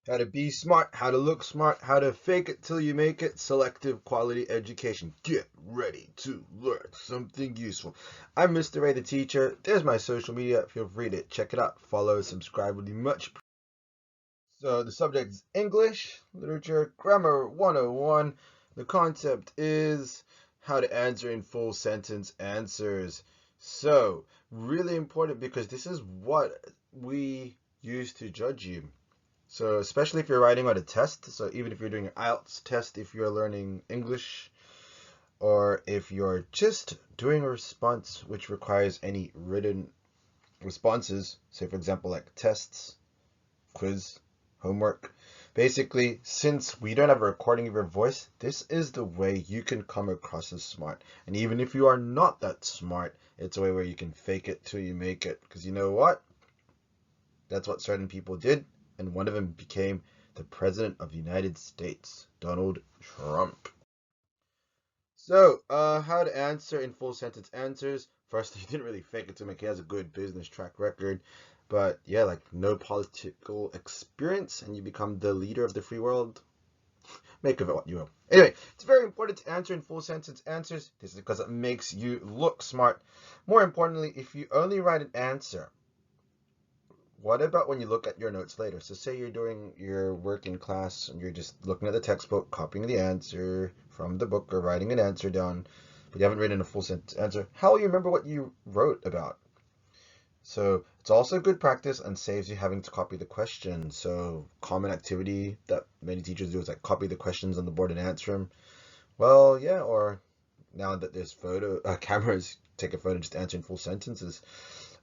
How to be smart, how to look smart, how to fake it till you make it. Selective quality education. Get ready to learn something useful. I'm Mr. Ray the teacher. There's my social media. Feel free to check it out. Follow, subscribe would be much. So the subject is English, Literature, Grammar 101. The concept is how to answer in full sentence answers. So really important because this is what we use to judge you. So especially if you're writing on a test, so even if you're doing an IELTS test, if you're learning English, or if you're just doing a response which requires any written responses, say for example like tests, quiz, homework. Basically, since we don't have a recording of your voice, this is the way you can come across as smart. And even if you are not that smart, it's a way where you can fake it till you make it. Because you know what? That's what certain people did. And one of them became the President of the United States, Donald Trump. So, how to answer in full sentence answers. First, he didn't really fake it to make. He has a good business track record. But yeah, like no political experience, and you become the leader of the free world. Make of it what you will. Anyway, it's very important to answer in full sentence answers. This is because it makes you look smart. More importantly, if you only write an answer, what about when you look at your notes later? So say you're doing your work in class and you're just looking at the textbook, copying the answer from the book or writing an answer down, but you haven't written a full sentence answer. How will you remember what you wrote about? So it's also good practice and saves you having to copy the question. So common activity that many teachers do is like copy the questions on the board and answer them. Well, yeah, or now that there's cameras, take a photo, just answer in full sentences.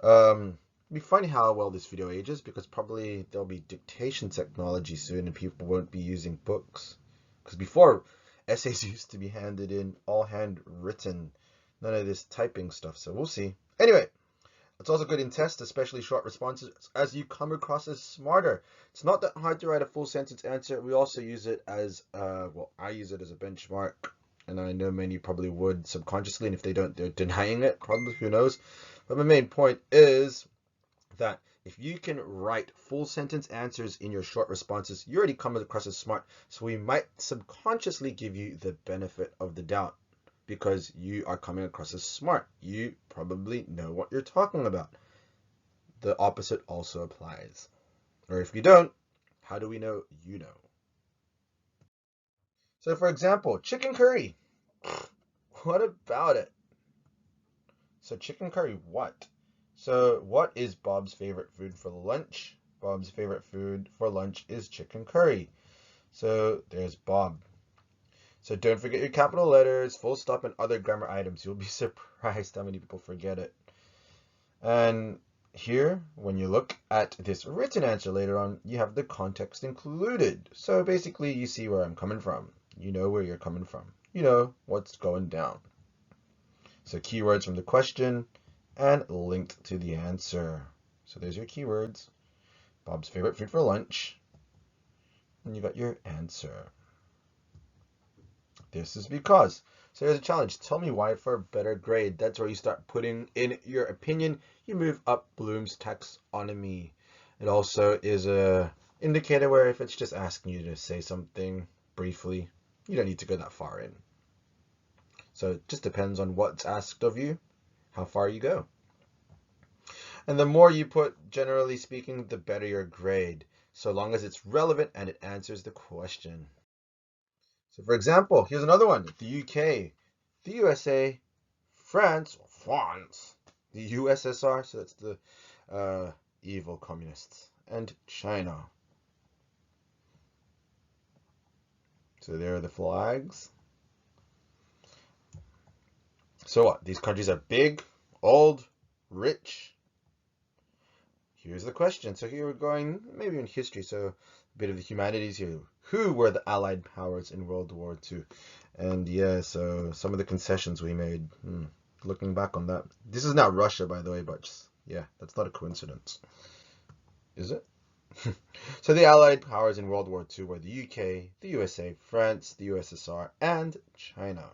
It'd be funny how well this video ages because probably there'll be dictation technology soon and people won't be using books. Because before, essays used to be handed in all handwritten, none of this typing stuff. So we'll see. Anyway, it's also good in tests, especially short responses, as you come across as smarter. It's not that hard to write a full sentence answer. We also use it as, well, I use it as a benchmark. And I know many probably would subconsciously, and if they don't, they're denying it, probably, who knows. But my main point is that if you can write full sentence answers in your short responses, you already come across as smart. So we might subconsciously give you the benefit of the doubt because you are coming across as smart. You probably know what you're talking about. The opposite also applies. Or if you don't, how do we know you know? So for example, chicken curry. What about it? So chicken curry what? So what is Bob's favorite food for lunch? Bob's favorite food for lunch is chicken curry. So there's Bob. So don't forget your capital letters, full stop, and other grammar items. You'll be surprised how many people forget it. And here, when you look at this written answer later on, you have the context included. So basically, you see where I'm coming from. You know where you're coming from. You know what's going down. So keywords from the question and linked to the answer. So there's your keywords. Bob's favorite food for lunch. And you got your answer. This is because. So here's a challenge. Tell me why for a better grade. That's where you start putting in your opinion. You move up Bloom's taxonomy. It also is a indicator where if it's just asking you to say something briefly, you don't need to go that far in. So it just depends on what's asked of you, how far you go. And the more you put, generally speaking, the better your grade, so long as it's relevant and it answers the question. So for example, here's another one. The UK, the USA, France, the USSR, so that's the evil communists, and China. So there are the flags. So what? These countries are big, old, rich. Here's the question. So here we're going maybe in history, so a bit of the humanities here. Who were the Allied powers in World War II? And yeah, so some of the concessions we made. Looking back on that. This is not Russia, by the way, but just, yeah, that's not a coincidence. Is it? So the Allied powers in World War II were the UK, the USA, France, the USSR, and China.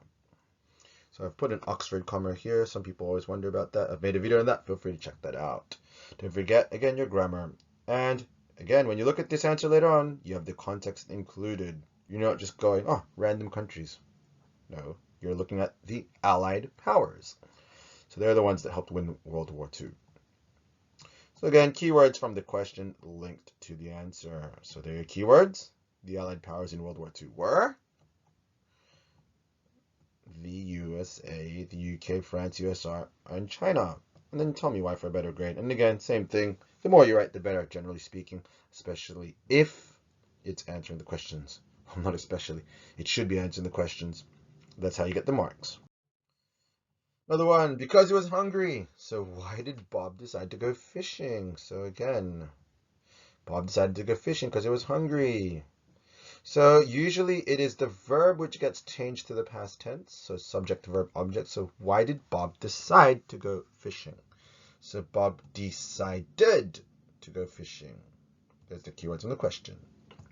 So I've put an Oxford comma here. Some people always wonder about that. I've made a video on that. Feel free to check that out. Don't forget, again, your grammar. And Again, when you look at this answer later on, you have the context included. You're not just going, oh, random countries. No, you're looking at the Allied powers. So they're the ones that helped win World War II. So again, keywords from the question linked to the answer. So there are your keywords. The Allied powers in World War II were the USA, the UK, France, USSR, and China. And then tell me why for a better grade. And again, same thing. The more you write, the better, generally speaking, especially if it's answering the questions. Well, not especially. It should be answering the questions. That's how you get the marks. Another one, because he was hungry. So why did Bob decide to go fishing? So again, Bob decided to go fishing because he was hungry. So usually it is the verb which gets changed to the past tense. So subject, verb, object. So why did Bob decide to go fishing? So Bob decided to go fishing. There's the keywords in the question.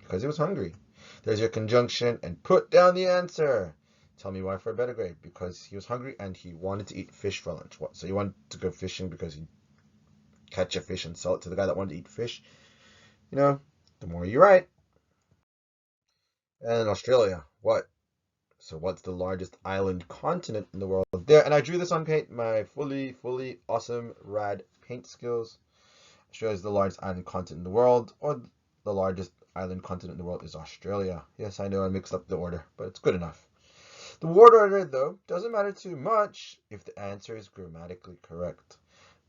Because he was hungry. There's your conjunction and put down the answer. Tell me why for a better grade. Because he was hungry and he wanted to eat fish for lunch. What? So he wanted to go fishing because he'd catch a fish and sell it to the guy that wanted to eat fish. You know, the more you write. And Australia, what? So what's the largest island continent in the world? There, and I drew this on paint, my fully awesome, rad paint skills. Australia is the largest island continent in the world, or the largest island continent in the world is Australia. Yes, I know I mixed up the order, but it's good enough. The word order, though, doesn't matter too much if the answer is grammatically correct.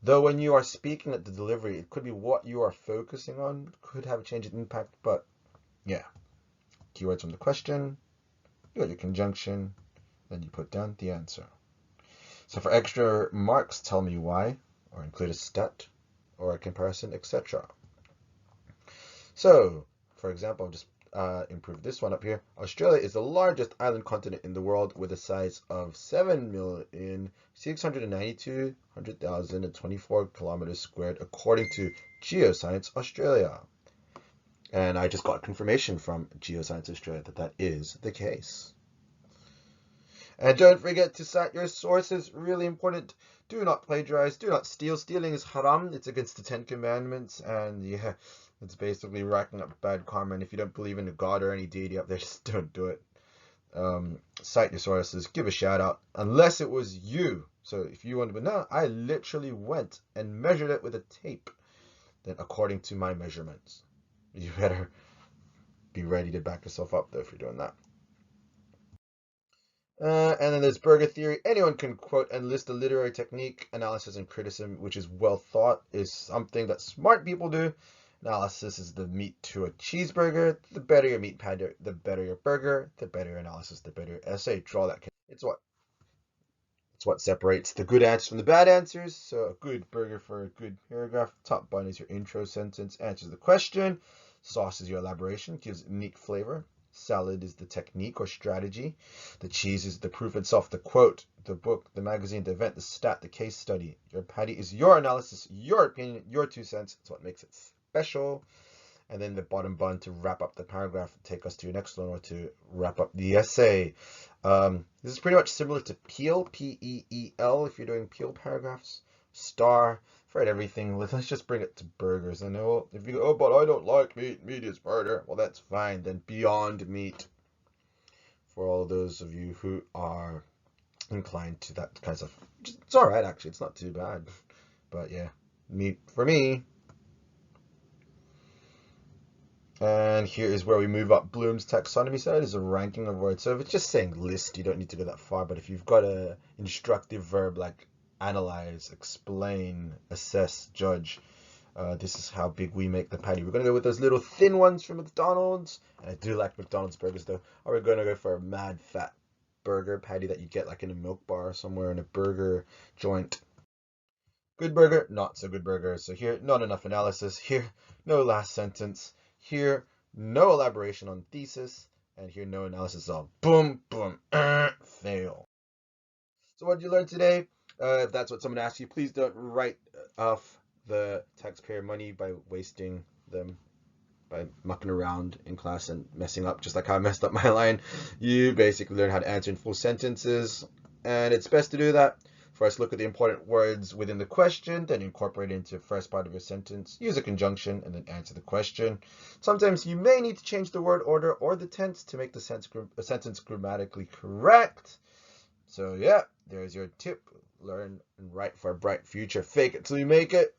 Though when you are speaking at the delivery, it could be what you are focusing on, could have a change in impact, but yeah. Keywords from the question, you got your conjunction, then you put down the answer. So for extra marks, tell me why, or include a stat, or a comparison, etc. So, for example, I'll just improve this one up here. Australia is the largest island continent in the world with a size of 7,692,124 kilometers squared, according to Geoscience Australia. And I just got confirmation from Geoscience Australia that that is the case. And don't forget to cite your sources, really important. Do not plagiarize, do not steal. Stealing is haram, it's against the 10 Commandments, and yeah, it's basically racking up bad karma. And if you don't believe in a God or any deity up there, just don't do it. Cite your sources, give a shout out, unless it was you. So if you want to, no, I literally went and measured it with a tape, then according to my measurements. You better be ready to back yourself up, though, if you're doing that. And then there's burger theory. Anyone can quote and list a literary technique. Analysis and criticism, which is well thought, is something that smart people do. Analysis is the meat to a cheeseburger. The better your meat patty, the better your burger. The better your analysis, the better your essay. Draw that. It's what separates the good answers from the bad answers. So a good burger for a good paragraph. Top bun is your intro sentence, answers the question. Sauce is your elaboration, gives unique flavor. Salad is the technique or strategy. The cheese is the proof itself, the quote, the book, the magazine, the event, the stat, the case study. Your patty is your analysis, your opinion, your 2 cents. It's what makes it special. And then the bottom bun to wrap up the paragraph, take us to your next one, or to wrap up the essay. This is pretty much similar to Peel, P-E-E-L, if you're doing Peel paragraphs. Star, for everything. Let's just bring it to burgers. I know if you go, oh, but I don't like meat. Meat is murder. Well, that's fine. Then Beyond Meat. For all those of you who are inclined to that kind of stuff. It's all right, actually. It's not too bad. But yeah, meat for me. And here is where we move up. Bloom's taxonomy side is a ranking of words. So if it's just saying list, you don't need to go that far. But if you've got an instructive verb like analyze, explain, assess, judge, this is how big we make the patty. We're going to go with those little thin ones from McDonald's. And I do like McDonald's burgers though. Or we're going to go for a mad fat burger patty that you get like in a milk bar somewhere in a burger joint. Good burger, not so good burger. So here, not enough analysis. Here, no last sentence. Here, no elaboration on thesis. And here, no analysis at all. Boom, boom, fail. So what did you learn today? If that's what someone asks you, please don't write off the taxpayer money by wasting them, by mucking around in class and messing up, just like how I messed up my line. You basically learn how to answer in full sentences, and it's best to do that First, look at the important words within the question, then incorporate it into the first part of your sentence. Use a conjunction and then answer the question. Sometimes you may need to change the word order or the tense to make the sentence grammatically correct. So yeah, there's your tip. Learn and write for a bright future. Fake it till you make it.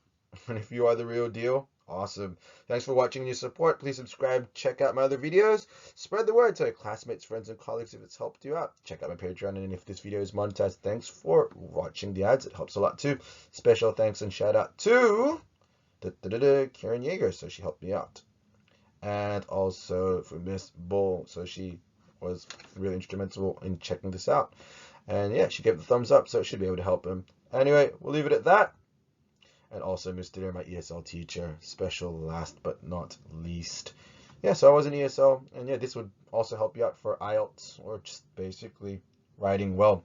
And if you are the real deal, awesome. Thanks for watching and your support. Please subscribe, check out my other videos. Spread the word to your classmates, friends, and colleagues if it's helped you out. Check out my Patreon, and if this video is monetized, thanks for watching the ads. It helps a lot too. Special thanks and shout out to Karen Yeager, so she helped me out. And also for Miss Bull, so she was really instrumental in checking this out. And yeah, she gave the thumbs up, so it should be able to help him. Anyway, we'll leave it at that. And also Mr. my ESL teacher, special last but not least. Yeah, so I was an ESL, and yeah, this would also help you out for IELTS or just basically writing well.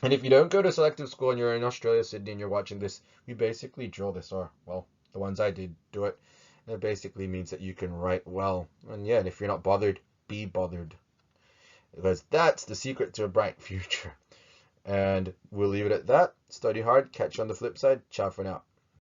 And if you don't go to selective school and you're in Australia, Sydney, and you're watching this, we basically drill this, or well, the ones I did do it. And it basically means that you can write well. And yeah, and if you're not bothered, be bothered. Because that's the secret to a bright future. And we'll leave it at that. Study hard. Catch you on the flip side. Ciao for now.